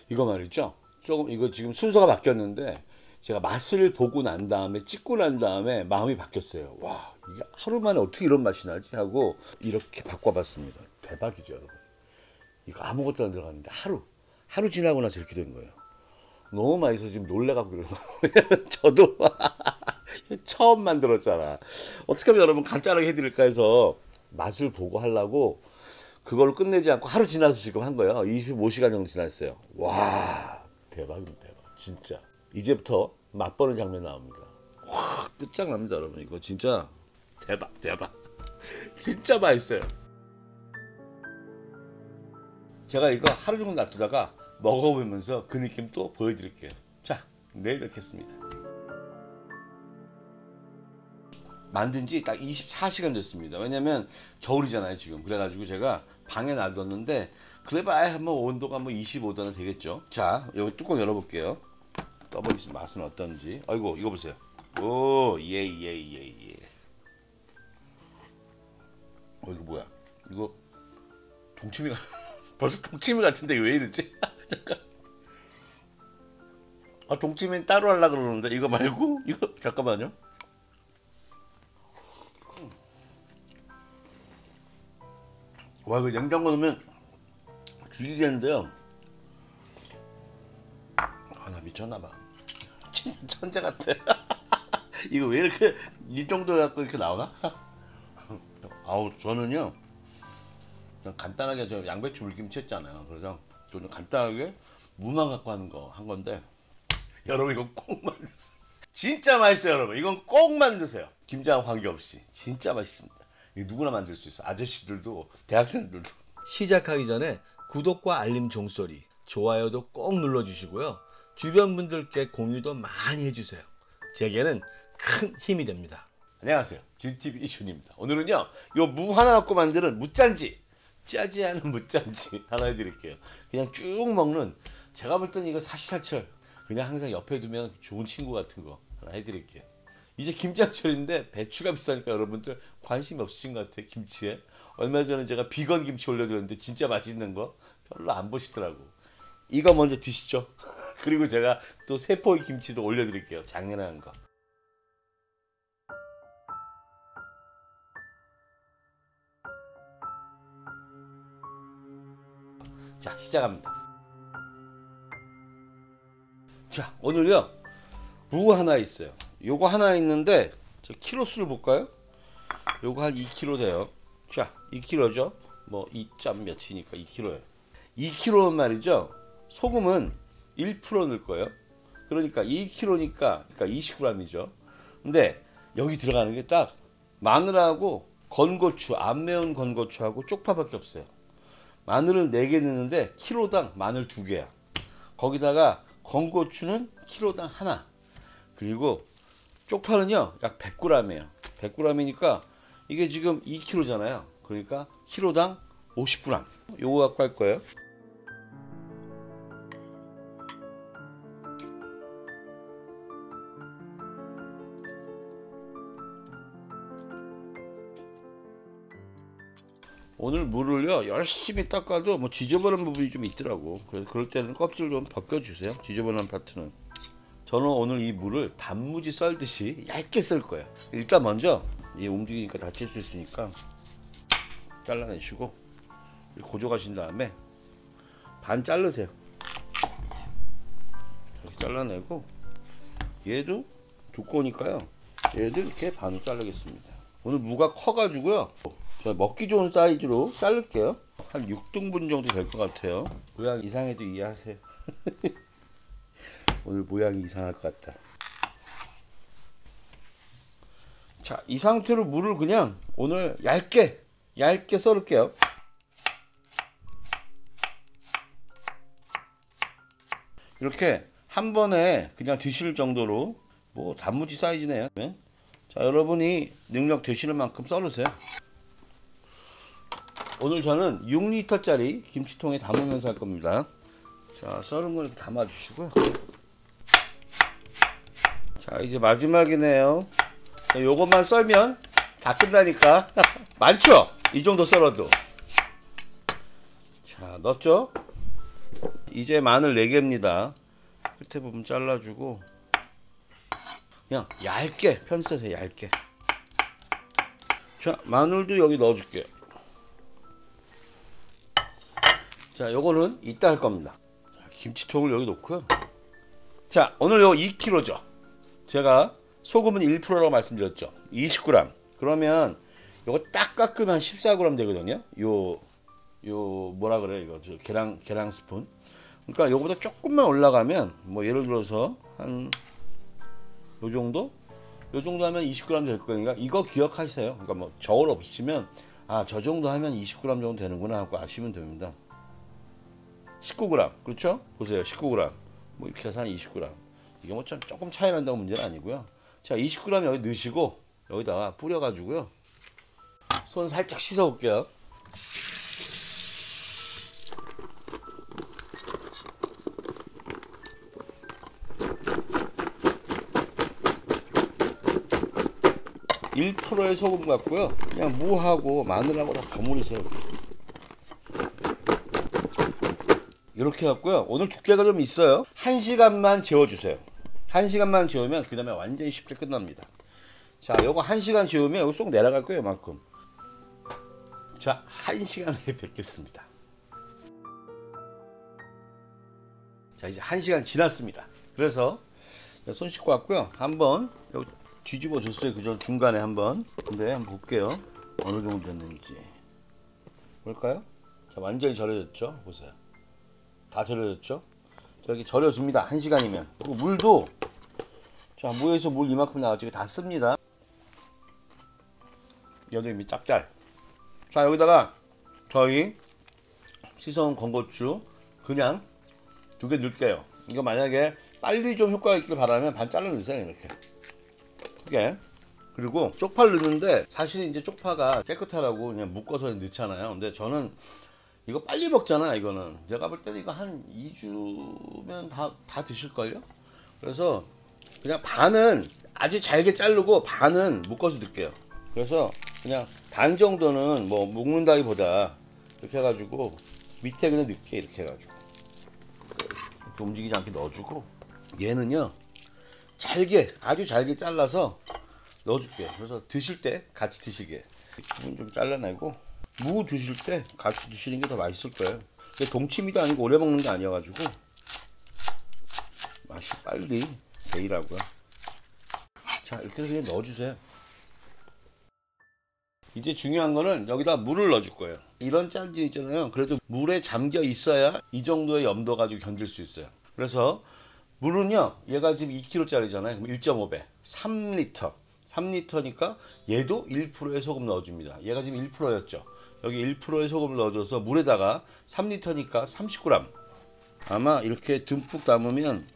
이거 말이죠. 조금 이거 지금 순서가 바뀌었는데 제가 맛을 보고 난 다음에 찍고 난 다음에 마음이 바뀌었어요. 와, 이게 하루 만에 어떻게 이런 맛이 나지 하고 이렇게 바꿔봤습니다. 대박이죠, 여러분. 이거 아무것도 안 들어갔는데 하루 지나고 나서 이렇게 된 거예요. 너무 맛있어서 지금 놀래갖고 그래요. 저도 처음 만들었잖아. 어떻게 하면 여러분 간단하게 해드릴까 해서 맛을 보고 하려고 그걸 끝내지 않고 하루 지나서 지금 한 거예요. 25시간 정도 지났어요. 와, 대박입니다, 대박. 진짜. 이제부터 맛보는 장면 나옵니다. 와, 끝장납니다, 여러분. 이거 진짜 대박. 진짜 맛있어요. 제가 이거 하루 정도 놔두다가 먹어보면서 그 느낌 또 보여드릴게요. 자, 내일 뵙겠습니다. 만든 지 딱 24시간 됐습니다. 왜냐면 겨울이잖아요, 지금. 그래가지고 제가 방에 놔뒀는데, 그래봐야 뭐 온도가 뭐 25도는 되겠죠. 자, 여기 뚜껑 열어볼게요. 떠버리신 맛은 어떤지. 아이고, 이거 보세요. 오, 예. 이거 뭐야? 이거 동치미가 벌써 동치미 같은데 왜 이러지? 잠깐. 아, 동치미는 따로 하려고 그러는데 이거 말고? 이거 잠깐만요. 와, 이거 냉장고 넣으면 죽이겠는데요. 아, 나 미쳤나봐. 진짜 천재 같아. 이거 왜 이렇게 이 정도 갖고 이렇게 나오나? 아우, 저는요 그냥 간단하게 저 양배추 물김치 했잖아요. 그래서 저는 간단하게 무만 갖고 한 건데 여러분 이거 꼭 만드세요. 진짜 맛있어요, 여러분. 이건 꼭 만드세요. 김장 관계없이 진짜 맛있습니다. 이거 누구나 만들 수 있어. 아저씨들도 대학생들도. 시작하기 전에 구독과 알림 종소리, 좋아요도 꼭 눌러주시고요. 주변 분들께 공유도 많이 해주세요. 제게는 큰 힘이 됩니다. 안녕하세요, 균TV 준입니다. 오늘은요 요 무 하나 갖고 만드는 무짠지, 짜지 않은 무짠지 하나 해드릴게요. 그냥 쭉 먹는, 제가 볼 때는 이거 사시사철 그냥 항상 옆에 두면 좋은 친구 같은 거 하나 해드릴게요. 이제 김장철인데 배추가 비싸니까 여러분들 관심 없으신 것 같아요, 김치에. 얼마 전에 제가 비건 김치 올려드렸는데 진짜 맛있는 거 별로 안 보시더라고. 이거 먼저 드시죠. 그리고 제가 또 세포이 김치도 올려드릴게요, 작년에 거. 자, 시작합니다. 자, 오늘요 무 하나 있어요. 요거 하나 있는데 저 키로수를 볼까요? 요거 한 2kg 돼요. 자, 2kg죠. 뭐 2점 몇이니까 2kg예요. 2kg는 말이죠. 소금은 1% 넣을 거예요. 그러니까 2kg니까 20g이죠. 근데 여기 들어가는 게 딱 마늘하고 건고추, 안 매운 건고추하고 쪽파밖에 없어요. 마늘을 4개 넣는데 키로당 마늘 2개야. 거기다가 건고추는 키로당 하나. 그리고 쪽파는요 약 100g이에요. 100g이니까 이게 지금 2kg잖아요. 그러니까 키로당 50g. 요거 갖고 할 거예요. 오늘 무를요 열심히 닦아도 뭐 지저분한 부분이 좀 있더라고. 그래서 그럴 때는 껍질 좀 벗겨주세요, 지저분한 파트는. 저는 오늘 이 무를 단무지 썰듯이 얇게 썰 거예요. 일단 먼저 이 움직이니까 다칠 수 있으니까 잘라내시고 고정하신 다음에 반 자르세요. 이렇게 잘라내고, 얘도 두꺼우니까요 얘도 이렇게 반으로 자르겠습니다. 오늘 무가 커가지고요 먹기 좋은 사이즈로 자를게요. 한 6등분 정도 될 것 같아요. 모양 이상해도 이해하세요. 오늘 모양이 이상할 것 같다. 자, 이 상태로 무를 그냥 오늘 얇게 썰을게요. 이렇게 한 번에 그냥 드실 정도로, 뭐 단무지 사이즈네요. 자, 여러분이 능력 되시는 만큼 썰으세요. 오늘 저는 6리터짜리 김치통에 담으면서 할 겁니다. 자, 썰은 걸 이렇게 담아 주시고요. 자, 이제 마지막이네요. 자, 요것만 썰면 다 끝나니까. 많죠? 이 정도 썰어도. 자, 넣었죠? 이제 마늘 4개입니다. 끝에 부분 잘라주고 그냥 얇게 편써서 얇게. 자, 마늘도 여기 넣어줄게요. 자, 요거는 이따 할 겁니다. 김치통을 여기 놓고요. 자, 오늘 요 2kg죠. 제가 소금은 1%라고 말씀드렸죠. 20g. 그러면 요거 딱 깎으면 한 14g 되거든요. 요 뭐라 그래 이거 저 계량 스푼. 그러니까 요거보다 조금만 올라가면 뭐 예를 들어서 한 요 정도 하면 20g 될 거니까 이거 기억하세요. 그러니까 뭐 저울 없으시면 아, 저 정도 하면 20g 정도 되는구나 하고 아시면 됩니다. 19g. 그렇죠? 보세요. 19g. 뭐 이렇게 해서 한 20g. 이게 뭐 조금 차이 난다고 문제는 아니고요. 자, 20g 여기 넣으시고 여기다가 뿌려 가지고요. 손 살짝 씻어 볼게요. (1%의) 소금 같고요. 그냥 무하고 마늘하고 다 버무리세요. 이렇게 갖고요. 오늘 두께가 좀 있어요. 1시간만 재워주세요. 1시간만 재우면 그 다음에 완전히 쉽게 끝납니다. 자, 요거 1시간 재우면 여기 쏙 내려갈 거예요. 이만큼. 자, 1시간 후에 뵙겠습니다. 자, 이제 1시간 지났습니다. 그래서 손 씻고 왔고요. 한번 여기 뒤집어 줬어요. 그전 중간에 한번. 근데 한번 볼게요. 어느 정도 됐는지. 볼까요? 자, 완전히 절여졌죠? 보세요. 다 절여졌죠? 자, 이렇게 절여줍니다. 1시간이면. 그리고 물도, 자, 무에서 물 이만큼 나왔죠? 다 씁니다. 여덟미 짭짤. 자, 여기다가 저희 씻어온 건고추 그냥 2개 넣을게요. 이거 만약에 빨리 좀 효과가 있길 바라면 반 잘라 넣으세요. 이렇게 크게. 그리고 쪽파를 넣는데 사실 이제 쪽파가 깨끗하라고 그냥 묶어서 넣잖아요. 근데 저는 이거 빨리 먹잖아. 이거는 제가 볼 때는 이거 한 2주면 다 드실걸요. 그래서 그냥 반은 아주 잘게 자르고 반은 묶어서 넣을게요. 그래서 그냥 반 정도는 뭐 묶는다기보다 이렇게 해가지고 밑에 그냥 넣게 이렇게 해가지고 이렇게 움직이지 않게 넣어주고 얘는요 잘게 아주 잘게 잘라서 넣어줄게요. 그래서 드실 때 같이 드시게 부분 좀 잘라내고 무 드실 때 같이 드시는 게 더 맛있을 거예요. 동치미도 아니고 오래 먹는 게 아니어가지고 맛이 빨리 배이라고요. 자, 이렇게 해서 그냥 넣어주세요. 이제 중요한 거는 여기다 물을 넣어줄 거예요. 이런 짠지 있잖아요. 그래도 물에 잠겨 있어야 이 정도의 염도 가지고 견딜 수 있어요. 그래서 물은요, 얘가 지금 2kg짜리잖아요. 그럼 1.5배, 3리터. 3리터니까 얘도 1%의 소금 넣어줍니다. 얘가 지금 1%였죠. 여기 1%의 소금을 넣어줘서 물에다가 3리터니까 30g. 아마 이렇게 듬뿍 담으면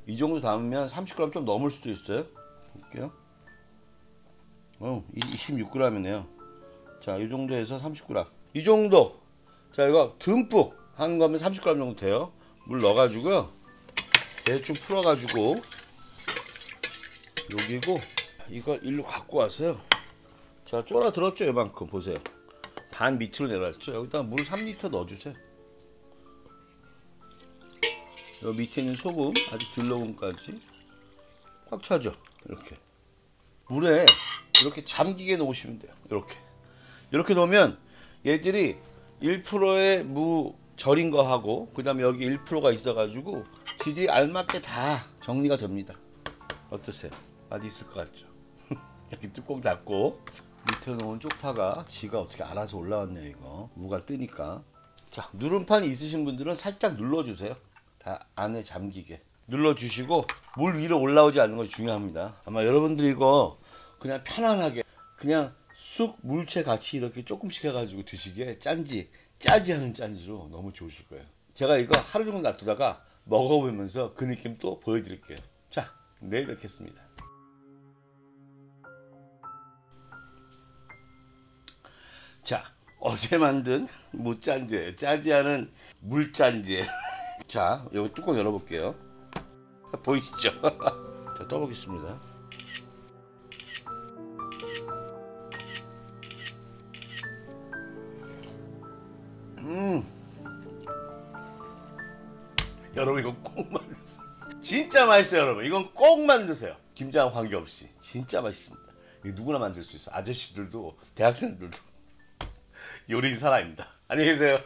이 정도 담으면 30g 좀 넘을 수도 있어요. 볼게요. 26g이네요. 자, 이 정도 해서 30g. 이 정도. 자, 이거 듬뿍 한 거면 30g 정도 돼요. 물 넣어가지고요. 대충 풀어가지고 여기고 이걸 일로 갖고 와서요. 자, 쫄아 들었죠? 이만큼 보세요. 반 밑으로 내려왔죠? 여기다 물 3리터 넣어주세요. 여기 밑에 있는 소금 아주 들러금까지 꽉 차죠? 이렇게 물에 이렇게 잠기게 놓으시면 돼요. 이렇게 놓으면 얘들이 1%의 무 절인 거 하고 그 다음에 여기 1%가 있어가지고 지들이 알맞게 다 정리가 됩니다. 어떠세요? 맛이 있을 것 같죠? 이렇게 뚜껑 닫고 밑에 놓은 쪽파가 지가 어떻게 알아서 올라왔네요. 이거 무가 뜨니까. 자, 누름판 있으신 분들은 살짝 눌러주세요. 다 안에 잠기게 눌러주시고 물 위로 올라오지 않는 것이 중요합니다. 아마 여러분들 이거 그냥 편안하게 그냥 쑥 물채 같이 이렇게 조금씩 해가지고 드시기에 짜지 않은 짠지로 너무 좋으실 거예요. 제가 이거 하루 정도 놔두다가 먹어보면서 그 느낌 또 보여드릴게요. 자, 내일 뵙겠습니다. 자, 어제 만든 무짠지예요. 짜지 않은 물짠지. 자, 여기 뚜껑 열어볼게요. 보이시죠? 자, 떠보겠습니다. 여러분 이거 꼭 만드세요. 진짜 맛있어요 여러분. 이건 꼭 만드세요. 김장 관계없이 진짜 맛있습니다. 이거 누구나 만들 수 있어. 아저씨들도 대학생들도 요리 사람입니다. 안녕히 계세요.